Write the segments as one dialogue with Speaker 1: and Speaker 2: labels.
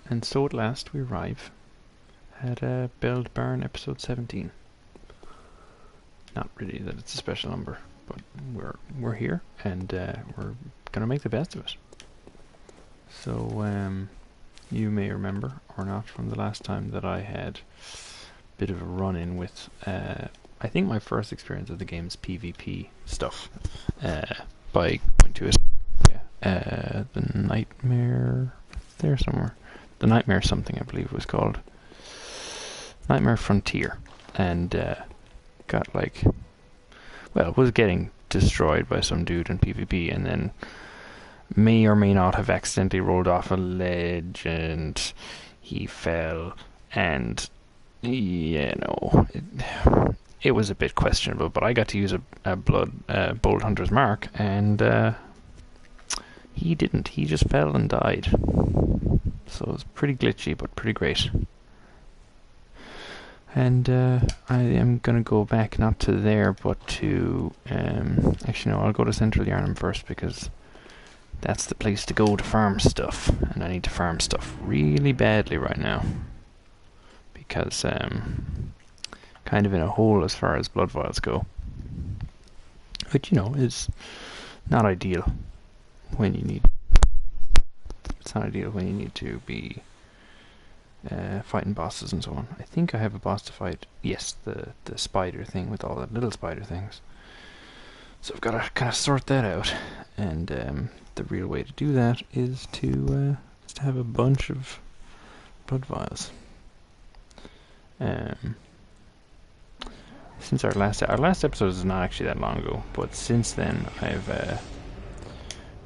Speaker 1: And so at last we arrive at Build Barn episode 17. Not really that it's a special number, but we're here and we're gonna make the best of it. So you may remember or not from the last time that I had a bit of a run-in with I think my first experience of the game's PvP stuff by going to it. The Nightmare there somewhere. The Nightmare something I believe it was called. Nightmare Frontier. And got was getting destroyed by some dude in PvP and then may or may not have accidentally rolled off a ledge and he fell and it was a bit questionable, but I got to use a Bolt Hunter's Mark and he didn't. He just fell and died. So it was pretty glitchy, but pretty great. And I am going to go back not to there, but to... actually, no, I'll go to Central Yarnum first, because that's the place to go to farm stuff. And I need to farm stuff really badly right now. Because kind of in a hole as far as blood vials go. Which, is not ideal when you need... It's not ideal when you need to be fighting bosses and so on. I think I have a boss to fight. Yes, the spider thing with all the little spider things. So I've got to kind of sort that out. And the real way to do that is to have a bunch of blood vials. Since our last episode is not actually that long ago, but since then I've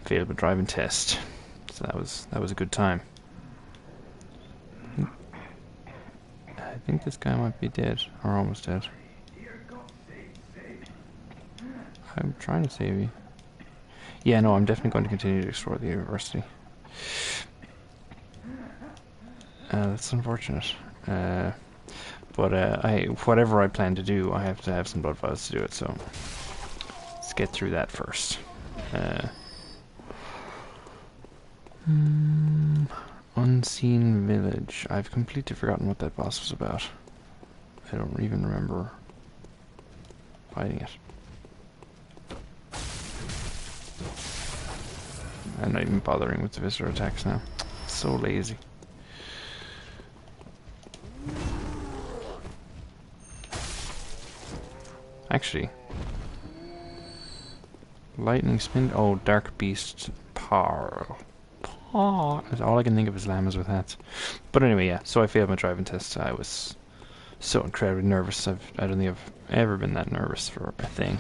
Speaker 1: failed a driving test. So that was a good time. I think this guy might be dead, or almost dead. I'm trying to save you. Yeah, no, I'm definitely going to continue to explore the university. That's unfortunate. But whatever I plan to do, I have to have some blood vials to do it, so let's get through that first. Unseen Village. I've completely forgotten what that boss was about. I don't even remember fighting it. I'm not even bothering with the visitor attacks now. So lazy. Actually, Lightning Spin. Oh, Dark Beast Parl. All I can think of is llamas with hats. But anyway, yeah. So I failed my driving test. I was so incredibly nervous. I don't think I've ever been that nervous for a thing.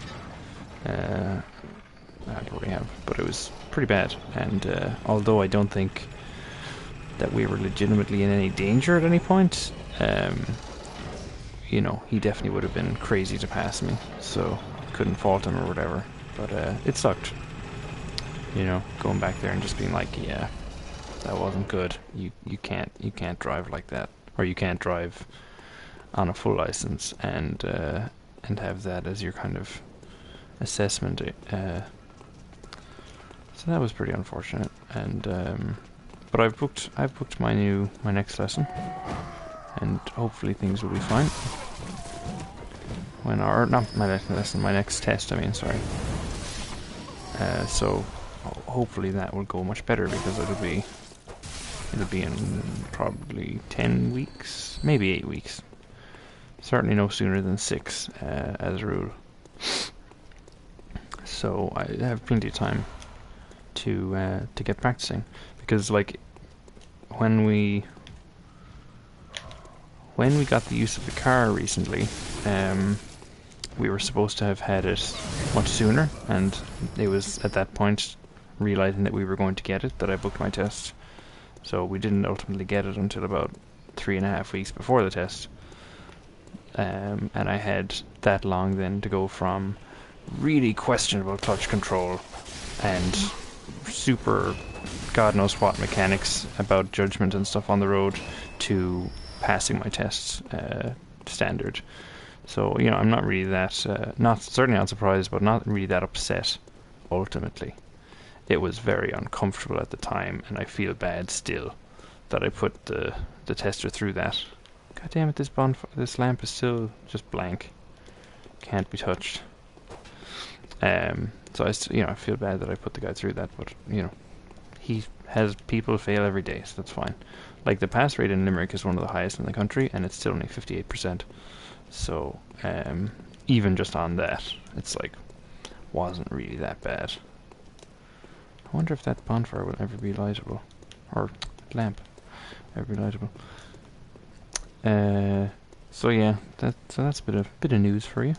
Speaker 1: I probably have, but it was pretty bad. And although I don't think that we were legitimately in any danger at any point, he definitely would have been crazy to pass me. So couldn't fault him or whatever. But it sucked. Going back there and just being like, yeah, that wasn't good. You can't drive like that, or you can't drive on a full license and have that as your kind of assessment. So that was pretty unfortunate. And but I've booked my next lesson, and hopefully things will be fine. Not my next lesson, my next test. I mean, sorry. So hopefully that will go much better, because it'll be in probably 10 weeks, maybe 8 weeks. Certainly no sooner than 6, as a rule. So I have plenty of time to get practicing, because when we got the use of the car recently, we were supposed to have had it much sooner, and it was at that point, realizing that we were going to get it, that I booked my test. So we didn't ultimately get it until about 3.5 weeks before the test. And I had that long then to go from really questionable clutch control and super God knows what mechanics about judgment and stuff on the road to passing my tests standard. So, I'm not really that, certainly not surprised, but not really that upset, ultimately. It was very uncomfortable at the time, and I feel bad still that I put the tester through that. God damn it! This lamp is still just blank. Can't be touched. So I feel bad that I put the guy through that, but he has people fail every day, so that's fine. Like, the pass rate in Limerick is one of the highest in the country, and it's still only 58%. So even just on that, it's like wasn't really that bad. I wonder if that bonfire will ever be lightable, or lamp ever be lightable. So yeah, that's a bit of news for you.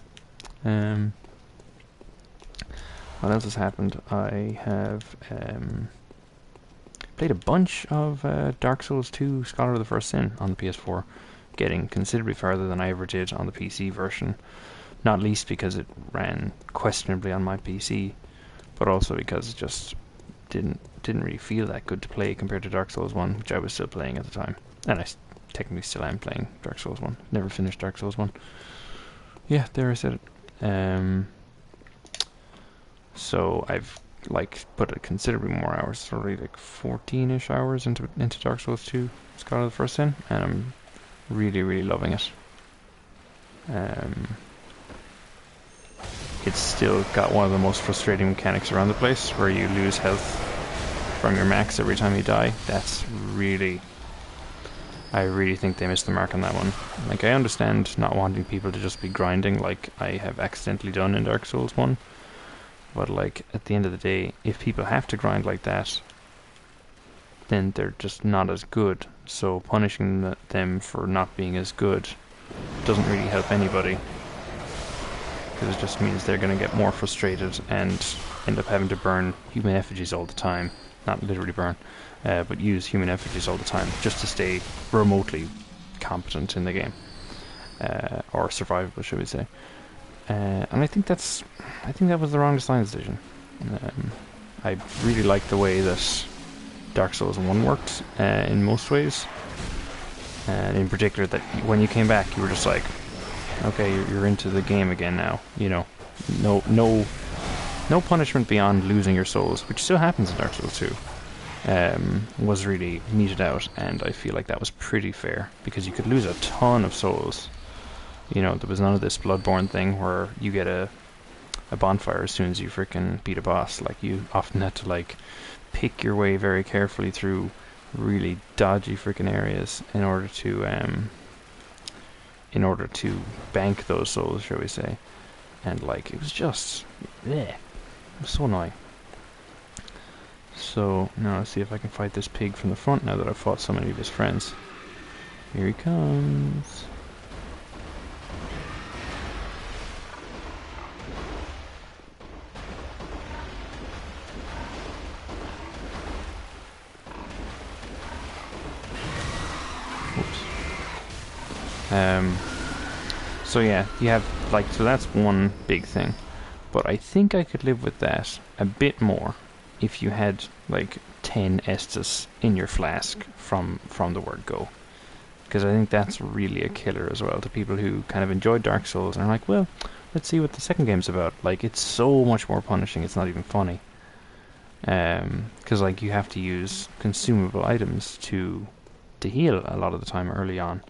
Speaker 1: What else has happened? I have played a bunch of Dark Souls 2 Scholar of the First Sin on the PS4, getting considerably further than I ever did on the PC version, not least because it ran questionably on my PC, but also because it just didn't really feel that good to play compared to Dark Souls 1, which I was still playing at the time. And I technically still am playing Dark Souls 1. Never finished Dark Souls 1. Yeah, there I said it. So I've put a considerably more hours, probably 14-ish hours into Dark Souls 2 Scholar of the First Sin, and I'm really, really loving it. It's still got one of the most frustrating mechanics around the place, where you lose health from your max every time you die. I really think they missed the mark on that one. Like, I understand not wanting people to just be grinding like I have accidentally done in Dark Souls 1, but like, at the end of the day, if people have to grind like that, then they're just not as good. So punishing them for not being as good doesn't really help anybody, because it just means they're going to get more frustrated and end up having to burn human effigies all the time. Not literally burn, but use human effigies all the time just to stay remotely competent in the game, or survivable, should we say. And I think that was the wrong design decision. I really liked the way that Dark Souls 1 worked in most ways, and in particular that when you came back, you were just like, okay, you're into the game again now. No punishment beyond losing your souls, which still happens in Dark Souls 2, was really meted out, and I feel like that was pretty fair, because you could lose a ton of souls. There was none of this Bloodborne thing where you get a bonfire as soon as you freaking beat a boss. Like, you often had to pick your way very carefully through really dodgy freaking areas in order to bank those souls, shall we say. And it was just it was so annoying. So now let's see if I can fight this pig from the front now that I've fought so many of his friends. Here he comes. So yeah, you have so that's one big thing, but I think I could live with that a bit more if you had 10 Estus in your flask from the word go, because I think that's really a killer as well to people who kind of enjoyed Dark Souls and are like, well, let's see what the second game's about. It's so much more punishing, it's not even funny, because you have to use consumable items to heal a lot of the time early on.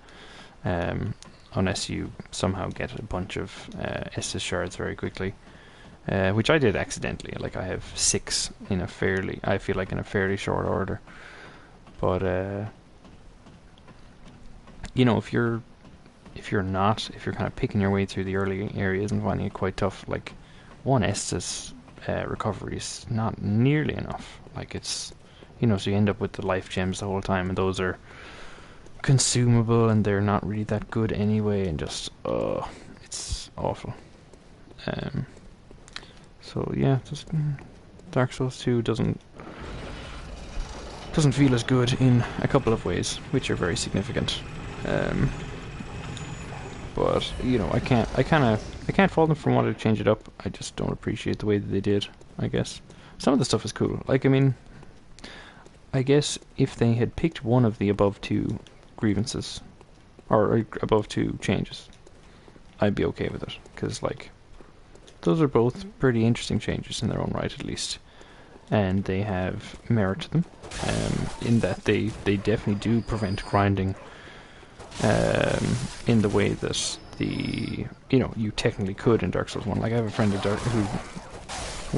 Speaker 1: Unless you somehow get a bunch of Estus shards very quickly, which I did accidentally. I have 6 in a fairly short order. But if you're kind of picking your way through the early areas and finding it quite tough, 1 Estus recovery is not nearly enough. So you end up with the life gems the whole time, and those are consumable and they're not really that good anyway, and just it's awful. So yeah, just Dark Souls 2 doesn't feel as good in a couple of ways, which are very significant. But I can't fault them for wanting to change it up. I just don't appreciate the way that they did, I guess. Some of the stuff is cool. I guess if they had picked one of the above 2 grievances, or above 2 changes, I'd be okay with it, because those are both pretty interesting changes in their own right, at least. and they have merit to them, in that they definitely do prevent grinding, in the way that you technically could in Dark Souls 1. Like, I have a friend who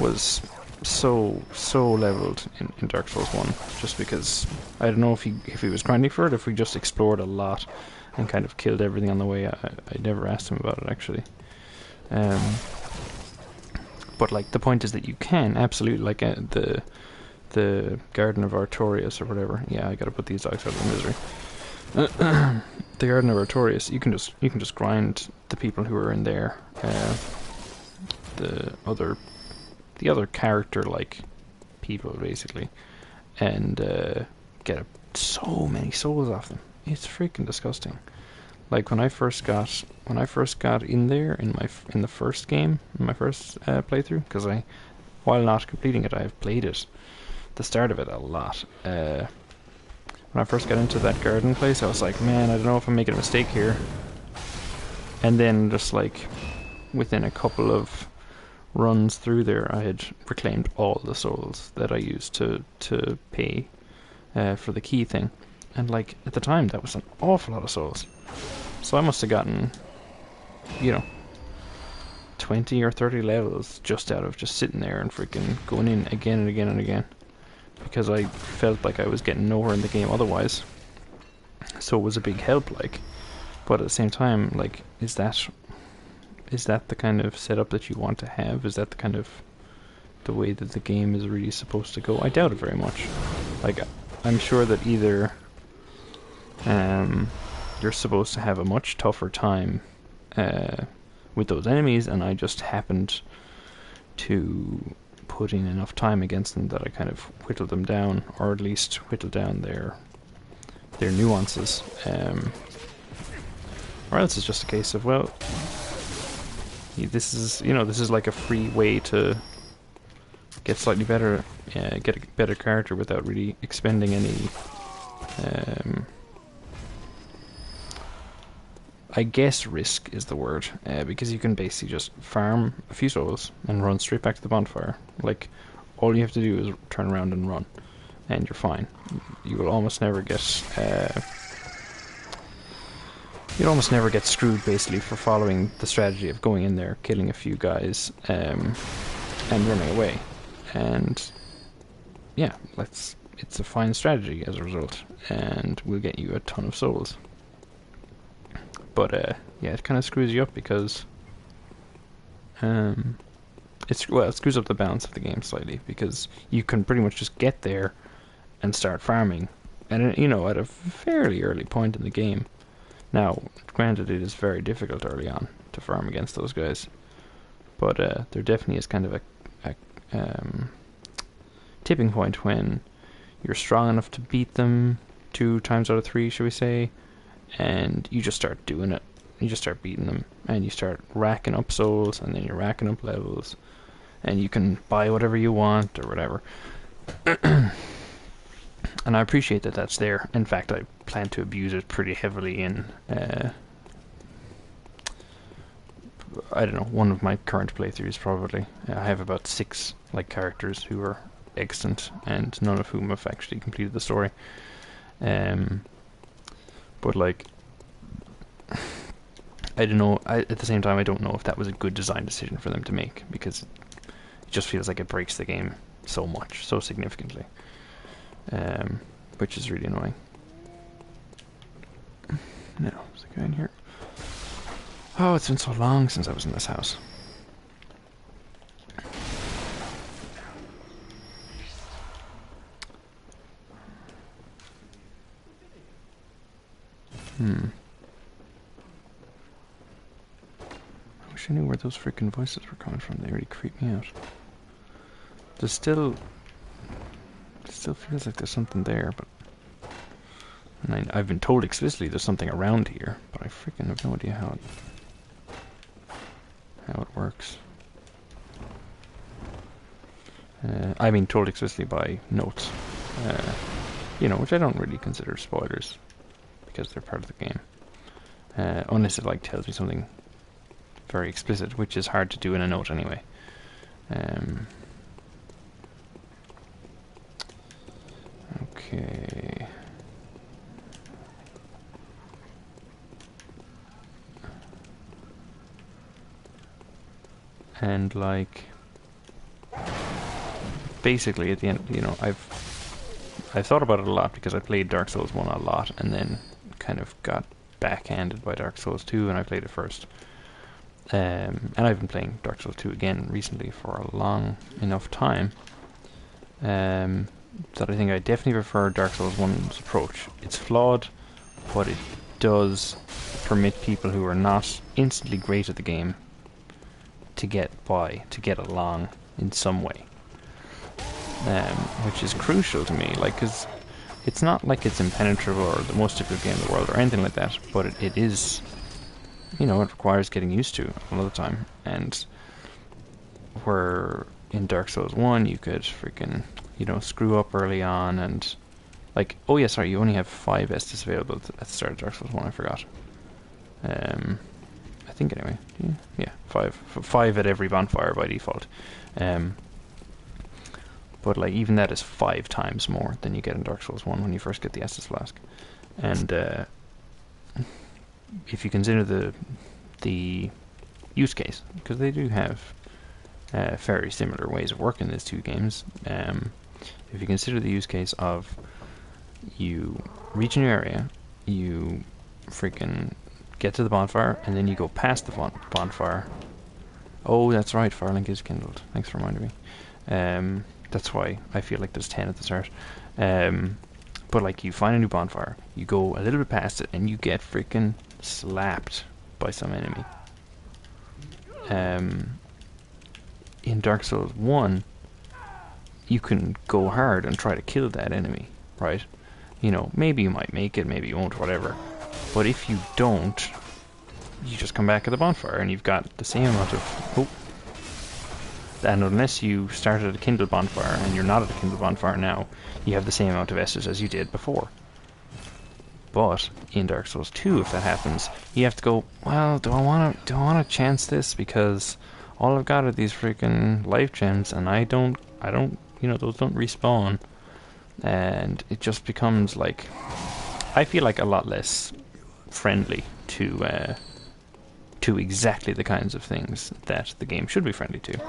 Speaker 1: was so leveled in Dark Souls 1, just because I don't know if he was grinding for it, if we just explored a lot and kind of killed everything on the way. I never asked him about it, actually. But like, the point is that you can absolutely, like, the Garden of Artorias or whatever. Yeah, I gotta put these dogs out of misery. The Garden of Artorias, you can just grind the people who are in there. The other character like people, basically, and get so many souls off them. It's freaking disgusting. Like, when I first got in there in the first game, in my first playthrough, because while not completing it, I have played it, the start of it, a lot. When I first got into that garden place, I was like, man, I don't know if I'm making a mistake here. And then, just like, within a couple of runs through there, I had reclaimed all the souls that I used to pay for the key thing. And like, at the time, that was an awful lot of souls. So I must have gotten, 20 or 30 levels just out of just sitting there and freaking going in again and again and again, because I felt like I was getting nowhere in the game otherwise. So it was a big help, like. But at the same time, like, is that the kind of setup that you want to have? Is that the kind of the way that the game is really supposed to go? I doubt it very much. Like, I'm sure that either you're supposed to have a much tougher time with those enemies, and I just happened to put in enough time against them that I kind of whittled them down, or at least whittled down their nuances. Or else it's just a case of, well, this is like a free way to get slightly better, get a better character without really expending any, I guess risk is the word, because you can basically just farm a few souls and run straight back to the bonfire. Like, all you have to do is turn around and run, and you're fine. You will almost never get, you'd almost never get screwed, basically, for following the strategy of going in there, killing a few guys, and running away. And yeah, it's a fine strategy as a result, and will get you a ton of souls. But yeah, it kind of screws you up because it screws up the balance of the game slightly, because you can pretty much just get there and start farming, and at a fairly early point in the game. Now, granted, it is very difficult early on to farm against those guys, but there definitely is kind of a tipping point when you're strong enough to beat them 2 times out of 3, shall we say, and you just start doing it. You just start beating them, and you start racking up souls, and then you're racking up levels, and you can buy whatever you want or whatever. And I appreciate that that's there. In fact, I plan to abuse it pretty heavily in, I don't know, one of my current playthroughs probably. I have about 6 characters who are extant, and none of whom have actually completed the story. But like, I don't know. At the same time, I don't know if that was a good design decision for them to make, because it just feels like it breaks the game so much, so significantly, which is really annoying. No, is the guy in here? Oh, it's been so long since I was in this house. I wish I knew where those freaking voices were coming from. They really creep me out. There's still feels like there's something there, but and I've been told explicitly there's something around here, but I freaking have no idea how it works. I've been told explicitly by notes, which I don't really consider spoilers, because they're part of the game, unless it tells me something very explicit, which is hard to do in a note anyway. Okay. And like, basically at the end, you know, I've thought about it a lot because I played Dark Souls 1 a lot and then kind of got backhanded by Dark Souls 2 and I played it first. And I've been playing Dark Souls 2 again recently for a long enough time that I think I definitely prefer Dark Souls 1's approach. It's flawed, but it does permit people who are not instantly great at the game to get by, to get along in some way. Which is crucial to me, like, because it's not like it's impenetrable or the most difficult game in the world or anything like that, but it is, you know, it requires getting used to a lot of the time. And where in Dark Souls 1 you could freaking, you know, screw up early on and, like, oh yeah, sorry, you only have 5 Estus available at the start of Dark Souls 1, I forgot. I think anyway, yeah, 5 at every bonfire by default. But like even that is 5 times more than you get in Dark Souls 1 when you first get the Estus Flask. And if you consider the use case, because they do have very similar ways of working these two games, if you consider the use case of you reach a new area, you freaking get to the bonfire, and then you go past the bonfire. Oh, that's right, Firelink is kindled. Thanks for reminding me. That's why I feel like there's 10 at the start. But like you find a new bonfire, you go a little bit past it, and you get freaking slapped by some enemy. In Dark Souls 1, you can go hard and try to kill that enemy, right? You know, maybe you might make it, maybe you won't, whatever. But if you don't, you just come back at the bonfire, and you've got the same amount of... Oh. And unless you started at a kindled bonfire, and you're not at a kindled bonfire now, you have the same amount of Estus as you did before. But in Dark Souls 2, if that happens, you have to go, well, do I want to chance this? Because all I've got are these freaking life gems, and I don't, you know, those don't respawn. And it just becomes like, I feel like a lot less friendly to exactly the kinds of things that the game should be friendly to.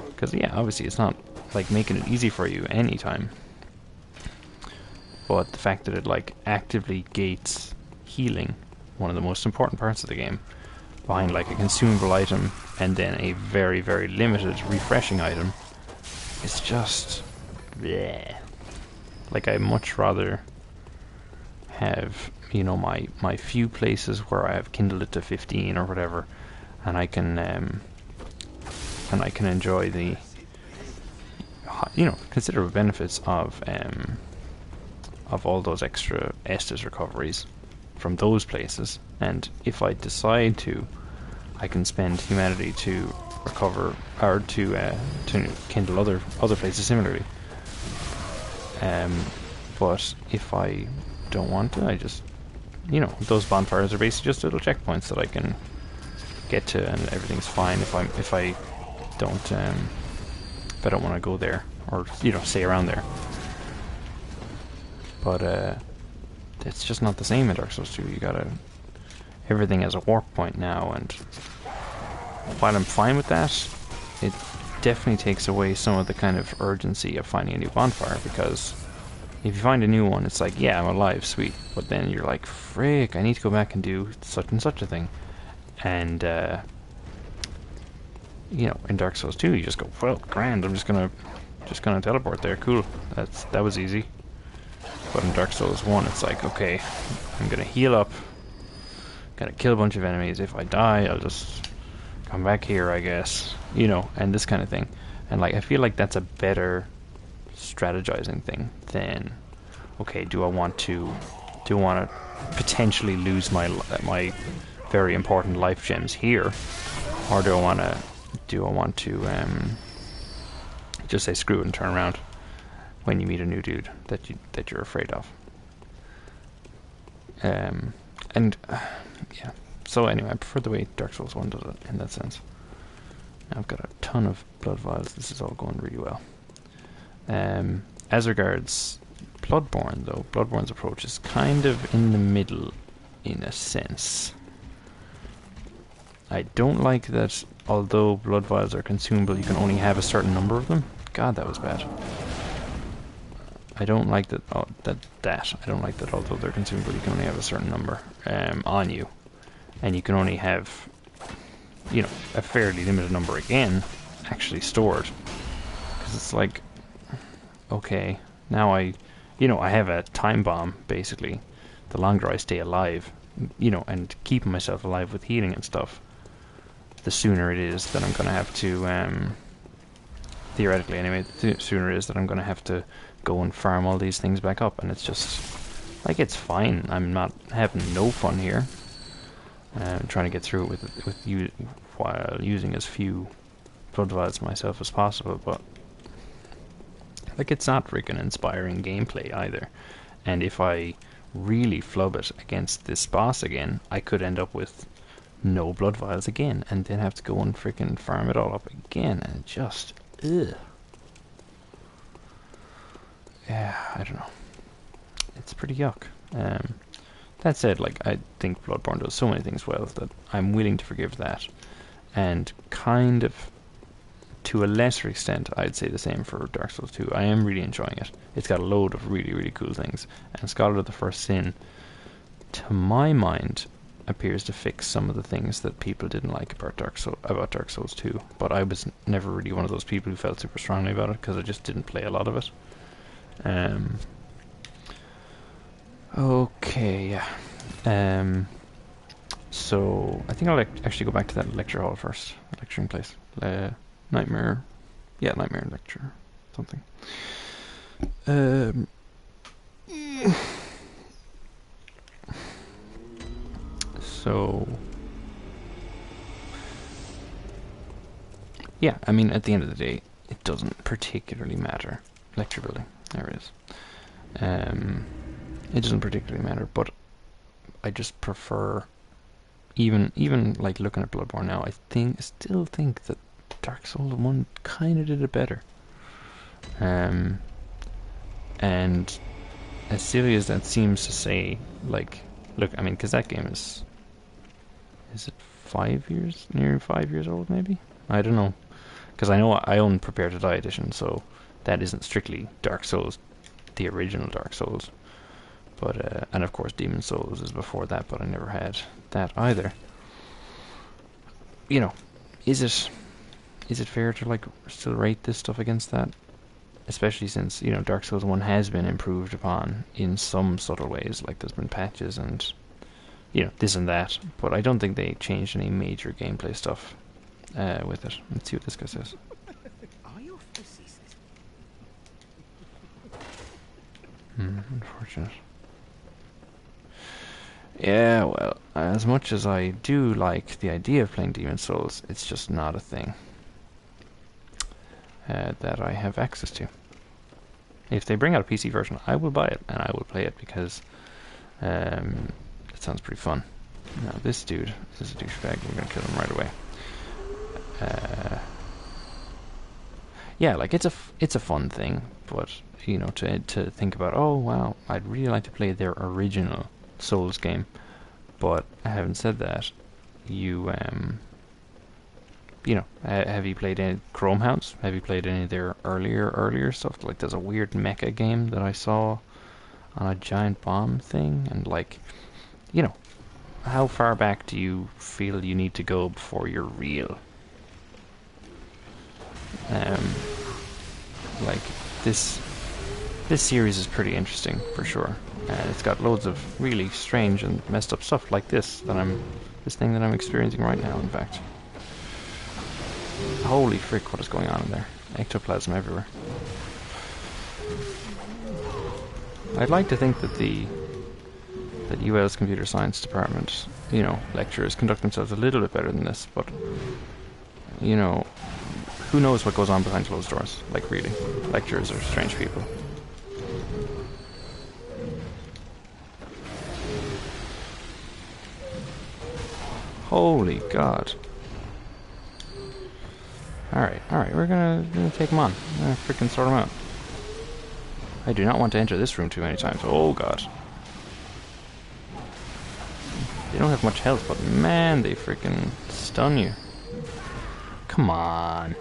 Speaker 1: Because yeah, obviously it's not like making it easy for you anytime, but the fact that it like actively gates healing, one of the most important parts of the game, behind like a consumable item and then a very, very limited refreshing item, is just bleh. Like I'd much rather have, you know, my few places where I have kindled it to 15 or whatever, and I can enjoy the, you know, considerable benefits of all those extra Estus recoveries from those places. And if I decide to, I can spend humanity to recover or to kindle other places similarly. But if I don't want to, I just, you know, those bonfires are basically just little checkpoints that I can get to, and everything's fine if I don't want to go there, or, you know, stay around there. But it's just not the same in Dark Souls 2. You gotta, everything has a warp point now, and while I'm fine with that, it definitely takes away some of the kind of urgency of finding a new bonfire, because if you find a new one, it's like, yeah, I'm alive, sweet. But then you're like, frick, I need to go back and do such and such a thing. And, you know, in Dark Souls 2, you just go, well, grand, I'm just gonna teleport there, cool. That was easy. But in Dark Souls 1, it's like, okay, I'm gonna heal up, gotta kill a bunch of enemies. If I die, I'll just come back here, I guess. You know, and this kind of thing. And, like, I feel like that's a better strategizing thing than, okay, do I want to potentially lose my very important life gems here, or do I want to just say screw it and turn around when you meet a new dude that you're afraid of. Yeah. So anyway, I prefer the way Dark Souls 1 does it in that sense. Now I've got a ton of blood vials. This is all going really well. As regards Bloodborne, though, Bloodborne's approach is kind of in the middle, in a sense. I don't like that, although blood vials are consumable, you can only have a certain number of them. God, that was bad. I don't like that. I don't like that. Although they're consumable, you can only have a certain number on you, and you can only have, you know, a fairly limited number again, actually stored. Because it's like, okay, now I have a time bomb basically. The longer I stay alive, you know, and keeping myself alive with healing and stuff, the sooner it is that I'm gonna have to, theoretically anyway, the sooner it is that I'm gonna have to go and farm all these things back up, and it's just like, it's fine. I'm not having no fun here. Trying to get through it with you while using as few blood vials myself as possible, but like, it's not freaking inspiring gameplay either. And if I really flub it against this boss again, I could end up with no blood vials again, and then have to go and freaking farm it all up again, and just ugh. Yeah, I don't know. It's pretty yuck. That said, like, I think Bloodborne does so many things well that I'm willing to forgive that. And kind of, to a lesser extent, I'd say the same for Dark Souls 2. I am really enjoying it. It's got a load of really, really cool things. And Scholar of the First Sin, to my mind, appears to fix some of the things that people didn't like about Dark Souls 2. But I was never really one of those people who felt super strongly about it, because I just didn't play a lot of it. Okay, yeah. So I think I'll actually go back to that lecture hall first, lecturing place. Nightmare lecture, something. So yeah, I mean, at the end of the day, it doesn't particularly matter. Lecture building, there it is. It doesn't particularly matter, but I just prefer, even like looking at Bloodborne now, I still think that Dark Souls 1 kind of did it better. And as silly as that seems to say, like, look, I mean, because that game is it 5 years, near 5 years old, maybe? I don't know, because I know I own Prepare to Die edition, so that isn't strictly Dark Souls, the original Dark Souls. But and of course Demon Souls is before that, but I never had that either. You know, is it fair to like still rate this stuff against that? Especially since, you know, Dark Souls 1 has been improved upon in some subtle ways, like there's been patches and, you know, this and that, but I don't think they changed any major gameplay stuff with it. Let's see what this guy says. Unfortunate. Yeah, well, as much as I do like the idea of playing Demon Souls, it's just not a thing that I have access to. If they bring out a PC version, I will buy it, and I will play it, because it sounds pretty fun. Now, this dude is a douchebag. We're going to kill him right away. Yeah, like, it's a fun thing, but, you know, to think about, oh, wow, I'd really like to play their original Souls game, but having said that, you know, have you played any Chrome House? Have you played any of their earlier stuff? Like, there's a weird mecha game that I saw on a giant bomb thing, and like, you know, how far back do you feel you need to go before you're real? Like, this series is pretty interesting for sure. It's got loads of really strange and messed up stuff like this thing that I'm experiencing right now, in fact. Holy frick, what is going on in there? Ectoplasm everywhere. I'd like to think that that UL's computer science department, you know, lecturers conduct themselves a little bit better than this, but, you know, who knows what goes on behind closed doors? Like, really. Lecturers are strange people. Holy God. Alright, we're gonna take him on. We're gonna freaking sort him out. I do not want to enter this room too many times. Oh god. They don't have much health, but man, they freaking stun you. Come on.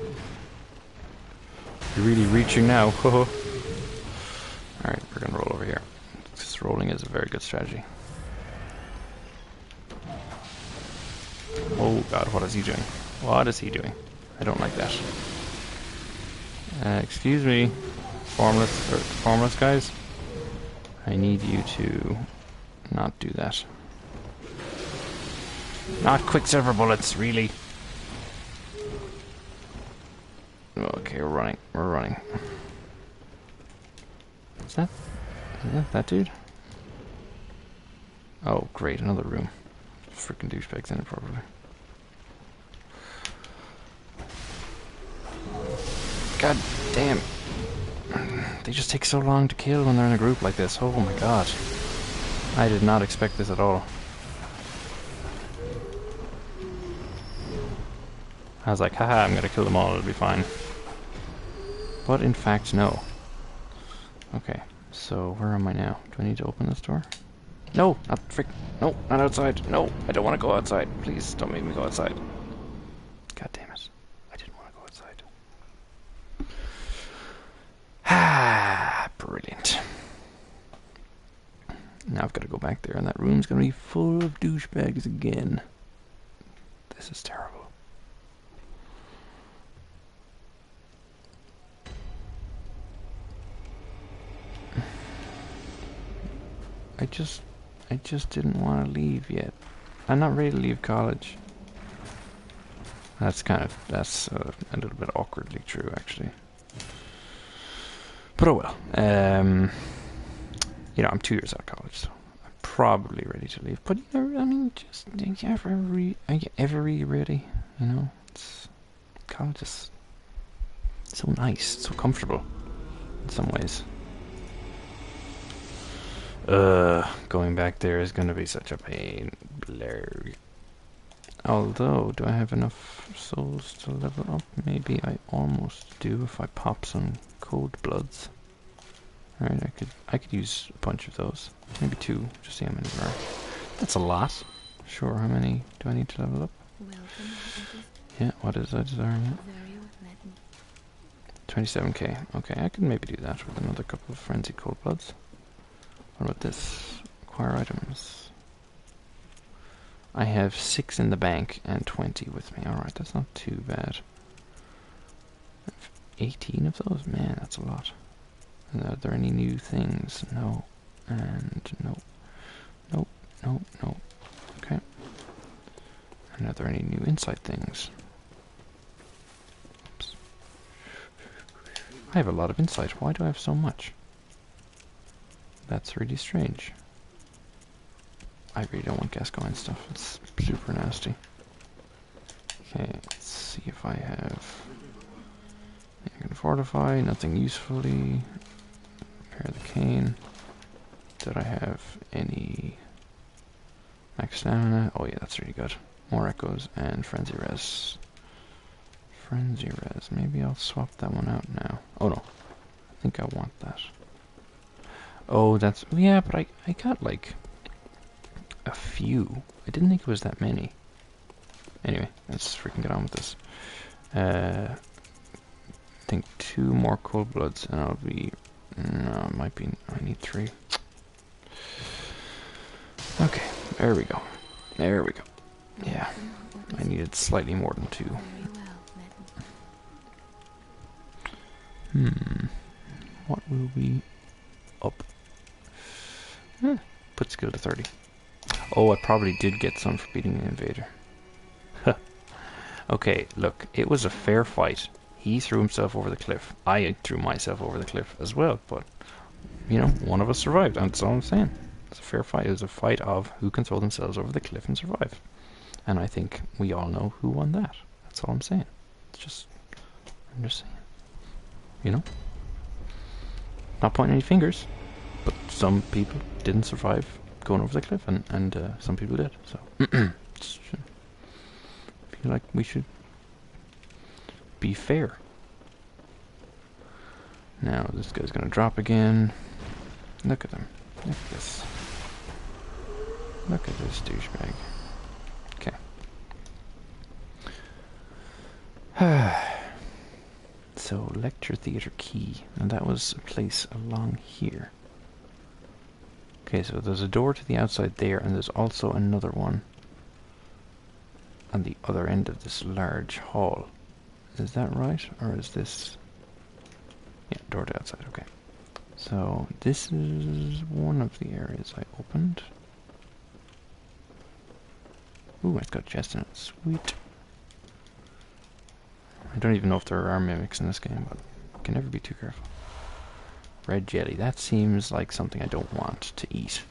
Speaker 1: You're really reaching now. Alright, we're gonna roll over here. This rolling is a very good strategy. Oh god, what is he doing? What is he doing? I don't like that. Excuse me, formless guys. I need you to not do that. Not quicksilver bullets, really. Okay, we're running. We're running. Is that dude? Oh, great, another room. Freaking douchebags in it, probably. God damn. They just take so long to kill when they're in a group like this. Oh my god. I did not expect this at all. I was like, haha, I'm gonna kill them all, it'll be fine. But in fact, no. Okay, so where am I now? Do I need to open this door? No, not no, not outside. No, I don't want to go outside. Please don't make me go outside. God damn it. I didn't want to go outside. Ah, brilliant. Now I've got to go back there, and that room's going to be full of douchebags again. This is terrible. I just didn't want to leave yet. I'm not ready to leave college. That's a little bit awkwardly true, actually. But oh well. You know, I'm 2 years out of college, so I'm probably ready to leave. But you know, I mean, just are you ever really ready? You know, college is so nice, so comfortable in some ways. Going back there is gonna be such a pain. Blur. Although, do I have enough souls to level up? Maybe I almost do if I pop some cold bloods. Alright, I could use a bunch of those. Maybe 2, just see how many there are. That's a lot. Sure, how many do I need to level up? Yeah, what is I desiring? 27k. Okay, I could maybe do that with another couple of frenzied cold bloods. What about this? Acquire items. I have 6 in the bank and 20 with me. Alright, that's not too bad. I have 18 of those? Man, that's a lot. And are there any new things? No. And no. Nope. Nope. Nope. Okay. And are there any new insight things? Oops. I have a lot of insight. Why do I have so much? That's really strange. I really don't want Gascoigne stuff. It's super nasty. Okay, let's see if I have... I can fortify, nothing usefully. Repair the cane. Did I have any max stamina? Oh yeah, that's really good. More echoes and frenzy res. Frenzy res. Maybe I'll swap that one out now. Oh no. I think I want that. Oh, that's... Yeah, but I got like a few. I didn't think it was that many. Anyway, let's freaking get on with this. I think 2 more cold bloods and I'll be... No, it might be... I need 3. Okay, there we go. There we go. Yeah, I needed slightly more than 2. What will we up? Put skill to 30. Oh, I probably did get some for beating the invader. Okay, look, it was a fair fight. He threw himself over the cliff. I threw myself over the cliff as well, but, you know, one of us survived. That's all I'm saying. It's a fair fight. It was a fight of who can throw themselves over the cliff and survive. And I think we all know who won that. That's all I'm saying. It's just, I'm just saying. You know? Not pointing any fingers, but some people didn't survive going over the cliff, and some people did. So, I feel like we should be fair. Now this guy's gonna drop again. Look at him. Look at this. Look at this douchebag. Okay. So, lecture theatre key. And that was a place along here. Okay, so there's a door to the outside there, and there's also another one on the other end of this large hall. Is that right? Or is this... Yeah, door to outside, okay. So, this is one of the areas I opened. Ooh, it's got a chest in it. Sweet. I don't even know if there are mimics in this game, but you can never be too careful. Red jelly. That seems like something I don't want to eat.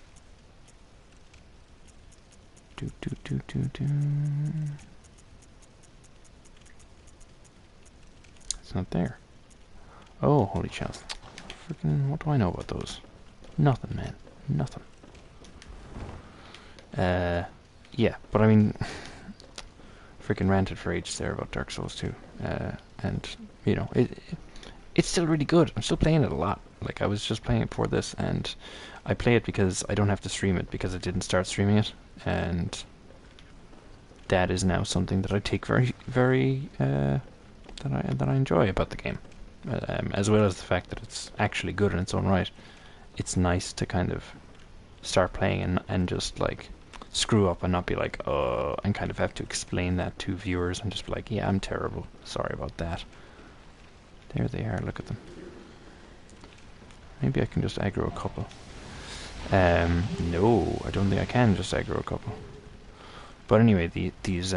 Speaker 1: Do. It's not there. Oh, holy shells. Freaking, what do I know about those? Nothing, man. Nothing. Yeah, but I mean... freaking ranted for ages there about Dark Souls 2. And, you know, it's still really good. I'm still playing it a lot. Like, I was just playing it for this, and I play it because I don't have to stream it, because I didn't start streaming it, and that is now something that I take very, very, that I enjoy about the game. As well as the fact that it's actually good in its own right. It's nice to kind of start playing and just, like, screw up and not be like, and kind of have to explain that to viewers and just be like, yeah, I'm terrible. Sorry about that. There they are, look at them. Maybe I can just aggro a couple. No, I don't think I can just aggro a couple. But anyway, these,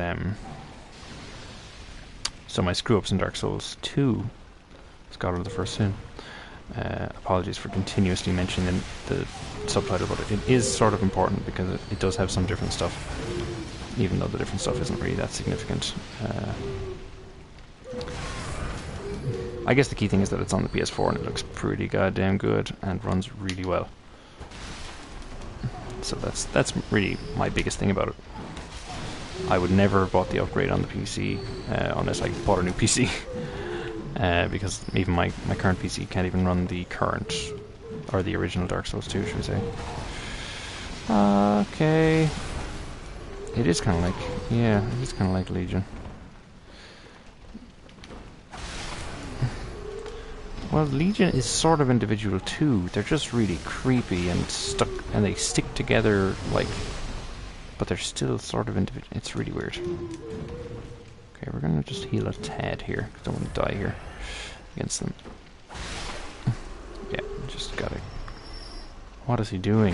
Speaker 1: so my screw-ups in Dark Souls 2, Scholar of the First Sin. Apologies for continuously mentioning the subtitle, but it is sort of important because it does have some different stuff, even though the different stuff isn't really that significant. I guess the key thing is that it's on the PS4 and it looks pretty goddamn good and runs really well. So that's really my biggest thing about it. I would never have bought the upgrade on the PC unless I bought a new PC. Because even my current PC can't even run the current, or the original Dark Souls 2, should we say. Okay. It is kind of like, yeah, it is kind of like Legion. Well, Legion is sort of individual too. They're just really creepy and stuck, and they stick together, like, but they're still sort of individual. It's really weird. Okay, we're gonna just heal a tad here, because I don't want to die here against them. Yeah, just gotta... What is he doing?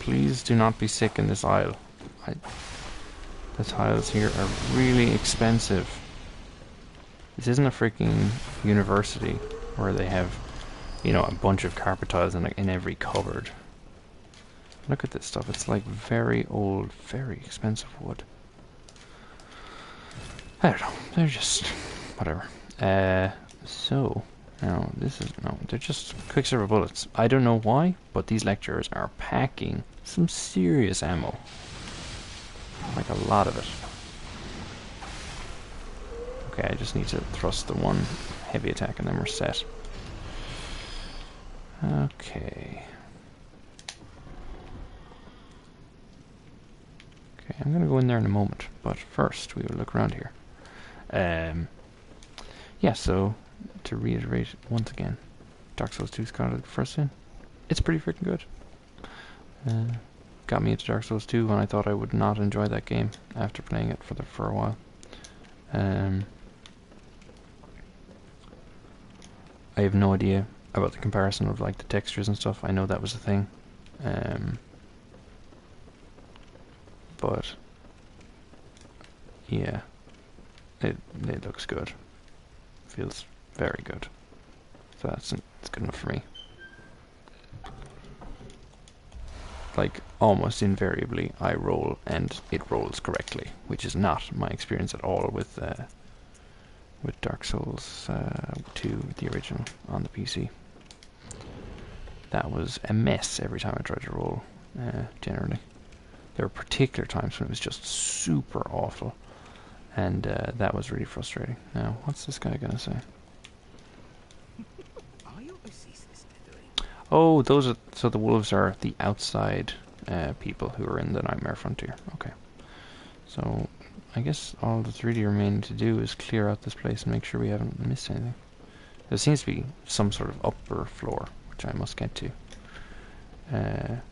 Speaker 1: Please do not be sick in this aisle. The tiles here are really expensive. This isn't a freaking university where they have, you know, a bunch of carpet tiles in every cupboard. Look at this stuff. It's like very old, very expensive wood. I don't know. They're just whatever. So now this is they're just Quicksilver bullets. I don't know why, but these lecturers are packing some serious ammo. Like a lot of it. Okay, I just need to thrust the one heavy attack and then we're set. Okay. Okay, I'm gonna go in there in a moment, but first we will look around here. Yeah, so to reiterate once again, Dark Souls 2 Scholar of the First Sin, it's pretty freaking good. Got me into Dark Souls 2 when I thought I would not enjoy that game after playing it for a while. I have no idea about the comparison of like the textures and stuff. I know that was a thing. But yeah, it looks good. Feels very good. So that's good enough for me. Like almost invariably I roll and it rolls correctly, which is not my experience at all with Dark Souls 2, the original, on the PC. That was a mess every time I tried to roll, generally. There were particular times when it was just super awful, and that was really frustrating. Now, what's this guy gonna say? Oh, those are... So the wolves are the outside people who are in the Nightmare Frontier. Okay. So, I guess all that's really remaining to do is clear out this place and make sure we haven't missed anything. There seems to be some sort of upper floor, which I must get to. I'm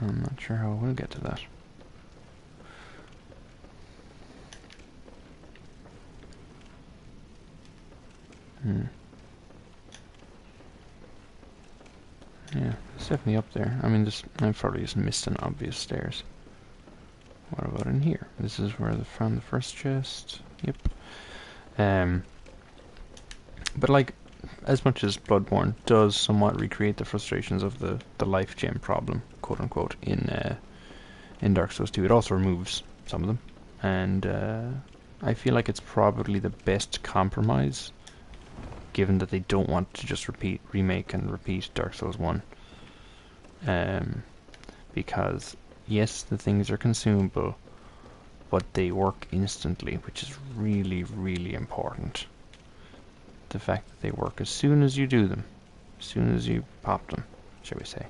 Speaker 1: not sure how we'll get to that. Yeah, it's definitely up there. I mean, I've probably just missed an obvious stairs. What about in here? This is where they found the first chest. Yep. But like, as much as Bloodborne does somewhat recreate the frustrations of the life gem problem, quote unquote, in Dark Souls 2, it also removes some of them. And I feel like it's probably the best compromise, given that they don't want to just remake and repeat Dark Souls 1. Because, yes, the things are consumable, but they work instantly, which is really, really important. The fact that they work as soon as you do them, as soon as you pop them, shall we say.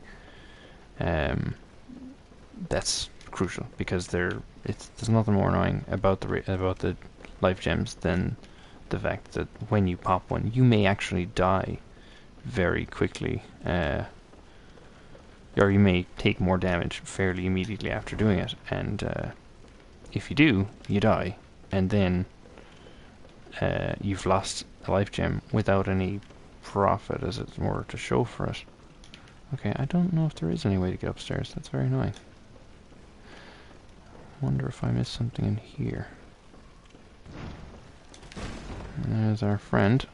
Speaker 1: That's crucial, because there's nothing more annoying about the life gems than the fact that when you pop one, you may actually die very quickly, or you may take more damage fairly immediately after doing it, and if you do, you die, and then you've lost a life gem without any profit, as it were, to show for it. Okay, I don't know if there is any way to get upstairs. That's very annoying. Wonder if I missed something in here. And there's our friend.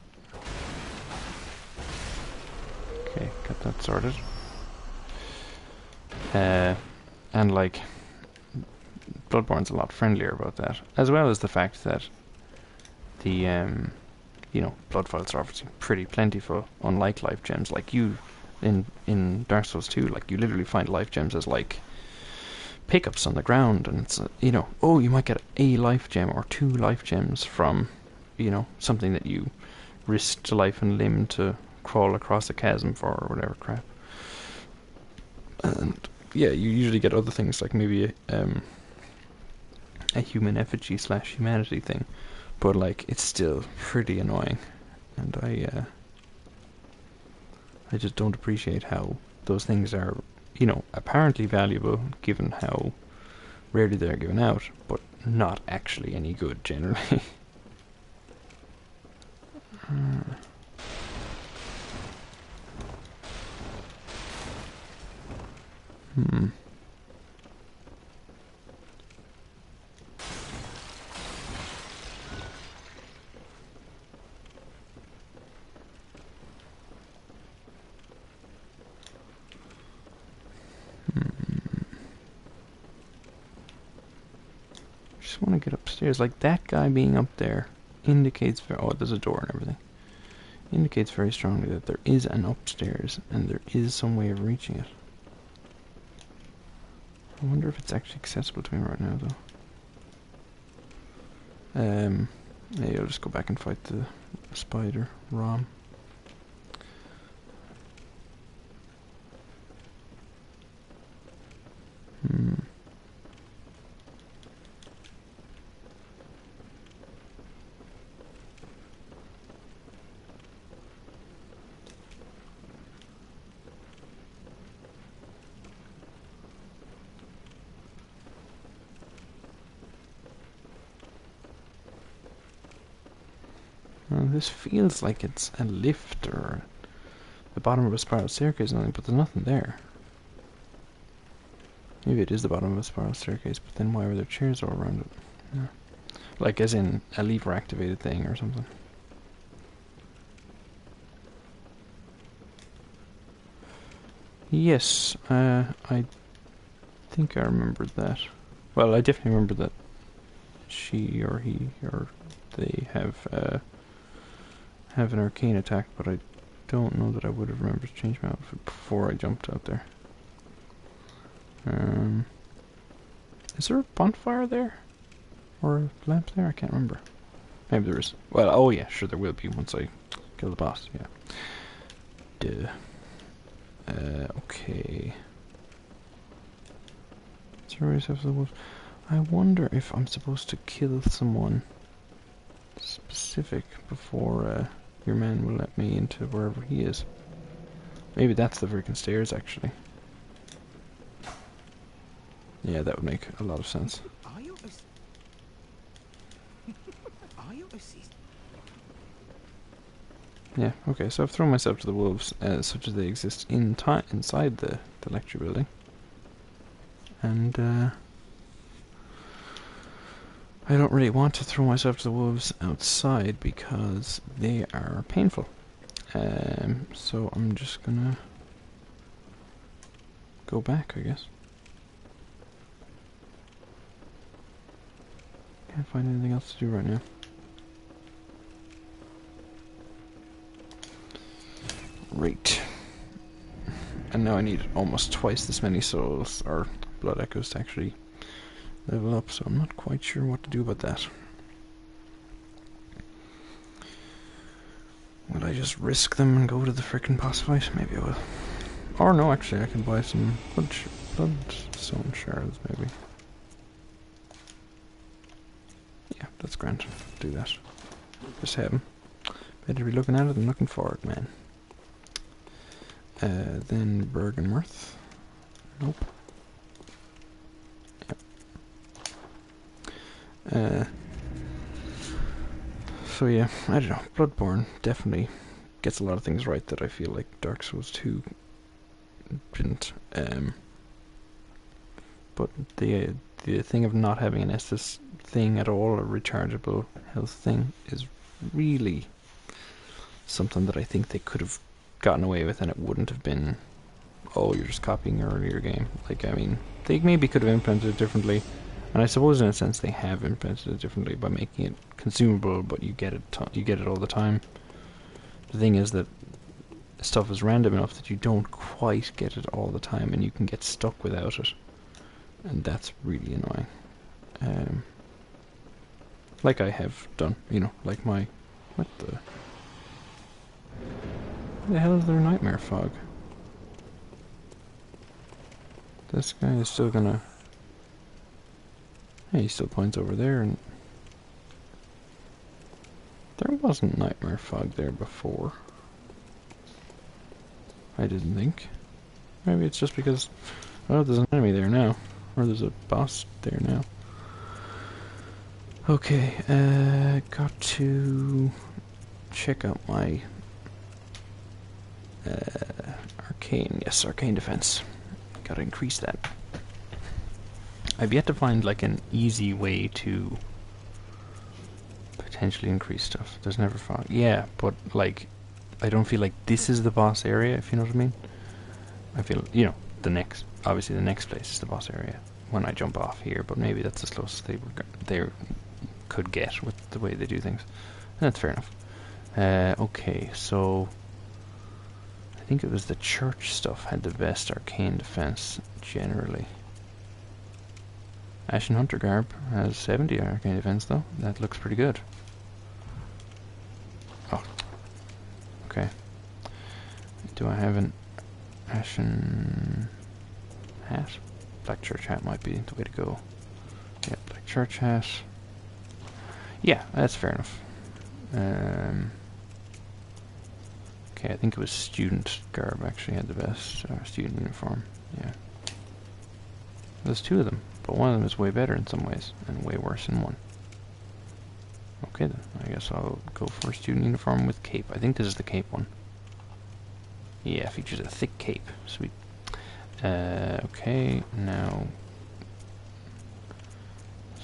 Speaker 1: Okay, got that sorted. And like, Bloodborne's a lot friendlier about that, as well as the fact that the you know, blood files are obviously pretty plentiful, unlike life gems. Like you in Dark Souls 2, like you literally find life gems as like pickups on the ground, and it's you know, oh, you might get a life gem or 2 life gems from, you know, something that you risked life and limb to crawl across a chasm for, or whatever crap. And yeah, you usually get other things, like maybe a human effigy / humanity thing, but like it's still pretty annoying, and I just don't appreciate how those things are, you know, apparently valuable given how rarely they're given out, but not actually any good generally. Just want to get upstairs. Like, that guy being up there indicates oh, there's a door and everything. Indicates very strongly that there is an upstairs and there is some way of reaching it. I wonder if it's actually accessible to me right now, though. Maybe I'll just go back and fight the spider, Rom. Well, this feels like it's a lift or the bottom of a spiral staircase or something, but there's nothing there. Maybe it is the bottom of a spiral staircase, but then why were there chairs all around it? Yeah. Like as in a lever activated thing or something. Yes, I think I remembered that. Well, I definitely remember that she or he or they have an arcane attack, but I don't know that I would have remembered to change my outfit before I jumped out there. Is there a bonfire there? Or a lamp there? I can't remember. Maybe there is. Well, oh yeah, sure there will be once I kill the boss, yeah. Duh. Okay. I wonder if I'm supposed to kill someone specific before your man will let me into wherever he is. Maybe that's the freaking stairs, actually. Yeah, that would make a lot of sense.
Speaker 2: Are you Are you
Speaker 1: Yeah, okay, so I've thrown myself to the wolves, such as they exist inside the lecture building. And, I don't really want to throw myself to the wolves outside because they are painful. So I'm just gonna go back, I guess. Can't find anything else to do right now. Right. And now I need almost twice this many souls, or blood echoes, to actually level up, so I'm not quite sure what to do about that. Will I just risk them and go to the frickin' boss fight? Maybe I will. Or no, actually I can buy some bloodstone shards, maybe. Yeah, that's grand. Do that. Just have them. Better be looking at it than looking for it, man. Then Bergenworth. Nope. Yep. So yeah, I don't know. Bloodborne definitely gets a lot of things right that I feel like Dark Souls 2 didn't. But the thing of not having an Estus thing at all, a rechargeable health thing, is really something that I think they could have gotten away with, and it wouldn't have been, oh, you're just copying your earlier game. Like, I mean, they maybe could have implemented it differently, and I suppose in a sense they have implemented it differently by making it consumable, but you get it all the time. The thing is that stuff is random enough that you don't quite get it all the time, and you can get stuck without it, and that's really annoying. Like I have done, you know, like my, what the hell is their nightmare fog? This guy is still gonna, yeah, he still points over there, and there wasn't nightmare fog there before. I didn't think. Maybe it's just because, oh, there's an enemy there now. Or there's a boss there now. Okay, got to check out my arcane. Yes, arcane defense. Gotta increase that. I've yet to find like an easy way to potentially increase stuff. There's never fog. Yeah, but like, I don't feel like this is the boss area, if you know what I mean. I feel, you know, obviously the next place is the boss area when I jump off here, but maybe that's as close as they could get with the way they do things. And that's fair enough. Okay, so I think it was the church stuff had the best arcane defense generally. Ashen Hunter Garb has 70 arcane defense though. That looks pretty good. Oh. Okay. Do I have an Ashen hat? Black Church hat might be the way to go. Yeah, Black Church hat. Yeah, that's fair enough. Okay, I think it was Student Garb actually had the best student uniform. Yeah. There's two of them, but one of them is way better in some ways, and way worse in one. Okay then, I guess I'll go for student uniform with cape. I think this is the cape one. Yeah, features a thick cape. Sweet. Okay, now...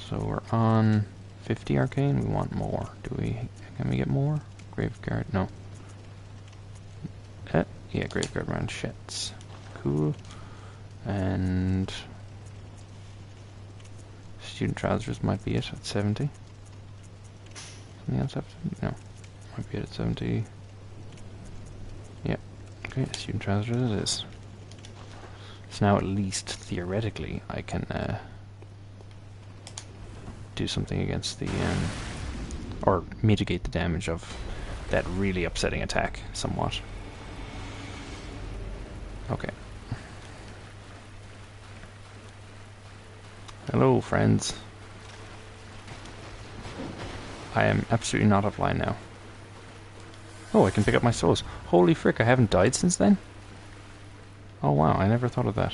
Speaker 1: So we're on 50 arcane, we want more. Can we get more? Graveguard, no. Yeah, Graveguard Manchettes. Cool. And... Student Trousers might be it at 70. Something else after? No. Might be it at 70. Yep. Okay, Student Trousers it is. So now at least, theoretically, I can do something against the... or mitigate the damage of that really upsetting attack somewhat. Okay. Hello, friends. I am absolutely not offline now. Oh, I can pick up my souls. Holy frick, I haven't died since then? Oh wow, I never thought of that.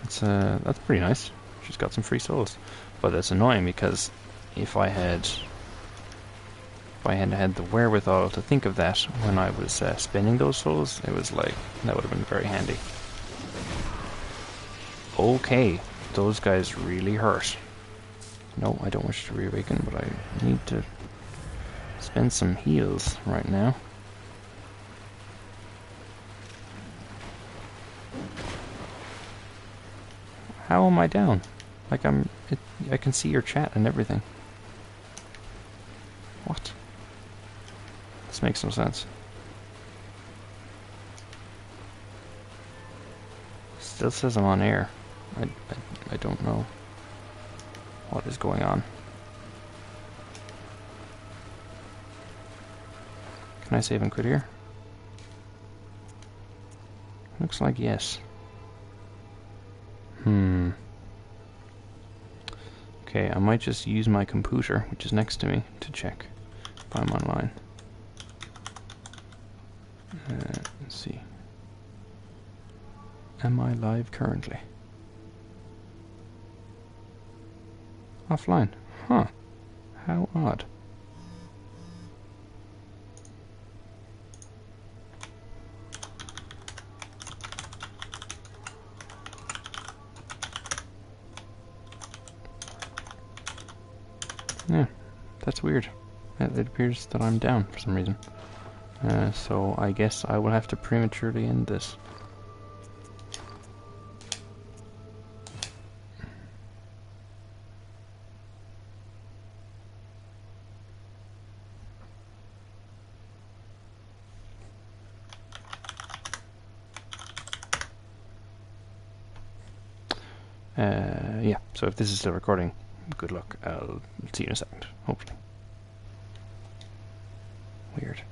Speaker 1: That's pretty nice. She's got some free souls. But that's annoying because if I had had the wherewithal to think of that when I was spending those souls, it was like, that would have been very handy. Okay, those guys really hurt. No, I don't wish to reawaken, but I need to spend some heals right now. How am I down? Like I can see your chat and everything. What? This makes no sense. Still says I'm on air. I don't know what is going on. Can I save and quit here? Looks like yes. Okay, I might just use my computer, which is next to me, to check if I'm online. Let's see. Am I live currently? Offline. Huh. How odd. Yeah, that's weird. It appears that I'm down for some reason. So I guess I will have to prematurely end this. Yeah, so if this is still recording, good luck. I'll see you in a second, hopefully. Weird.